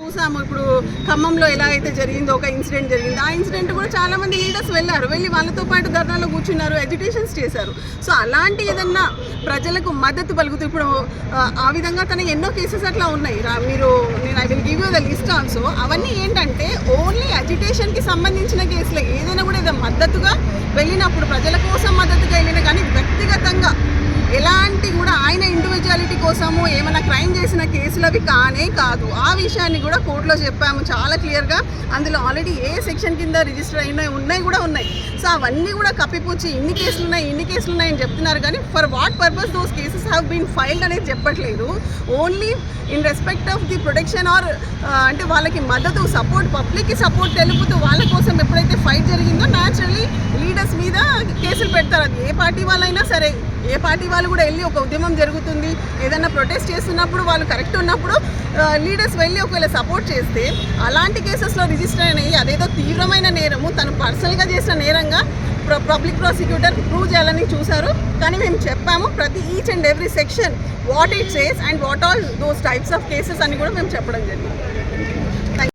చూసాము. ఇప్పుడు ఖమ్మంలో ఎలా అయితే జరిగిందో ఒక ఇన్సిడెంట్ జరిగింది. ఆ ఇన్సిడెంట్ కూడా చాలామంది లీడర్స్ వెళ్ళి వాళ్ళతో పాటు ధర్నాలో కూర్చున్నారు, ఎడ్యుటేషన్స్ చేశారు. సో అలాంటి ఏదన్నా ప్రజలకు మద్దతు పలుకుతూ ఇప్పుడు ఆ విధంగా తన ఎన్నో కేసెస్ అట్లా ఉన్నాయి. నేను I will give you the list also. అవన్నీ ఏంటంటే ఓన్లీ అజిటేషన్కి సంబంధించిన కేసులే. ఏదైనా కూడా ఏదో మద్దతుగా వెళ్ళినప్పుడు ప్రజల కోసం మద్దతుగా వెళ్ళిన కానీ వ్యక్తిగతంగా ఎలాంటి కూడా ఆయన ఇండివిజువాలిటీ కోసము ఏమైనా క్రైమ్ చేసిన కేసులు అవి కానే కాదు. ఆ విషయాన్ని కూడా కోర్టులో చెప్పాము చాలా క్లియర్గా. అందులో ఆల్రెడీ ఏ సెక్షన్ కింద రిజిస్టర్ ఉన్నాయి. సో అవన్నీ కూడా కప్పిపుచ్చి ఇన్ని కేసులు ఉన్నాయని చెప్తున్నారు కానీ for what purpose those cases have been filed అనేది చెప్పట్లేదు. Only in respect of the protection or అంటే వాళ్ళకి మద్దతు సపోర్ట్, పబ్లిక్కి సపోర్ట్ తెలుపుతూ వాళ్ళ కోసం ఎప్పుడైతే ఫైట్ జరిగిందో న్యాచురల్లీ లీడర్స్ మీద కేసులు పెడతారు. అది ఏ పార్టీ వాళ్ళైనా సరే, ఏ పార్టీ వాళ్ళు కూడా వెళ్ళి ఒక ఉద్యమం జరుగుతుంది, ఏదైనా ప్రొటెస్ట్ చేస్తున్నప్పుడు వాళ్ళు కరెక్ట్ ఉన్నప్పుడు లీడర్స్ వెళ్ళి ఒకవేళ సపోర్ట్ చేస్తే అలాంటి కేసెస్లో రిజిస్టర్ అయినాయి. అదేదో తీవ్రమైన నేరము, తను పర్సనల్గా చేసిన నేరంగా పబ్లిక్ ప్రాసిక్యూటర్ ప్రూవ్ చేయాలని చూశారు. కానీ మేము చెప్పాము ప్రతి each and every section what it says and what all those types of cases అని కూడా మేము చెప్పడం జరిగింది.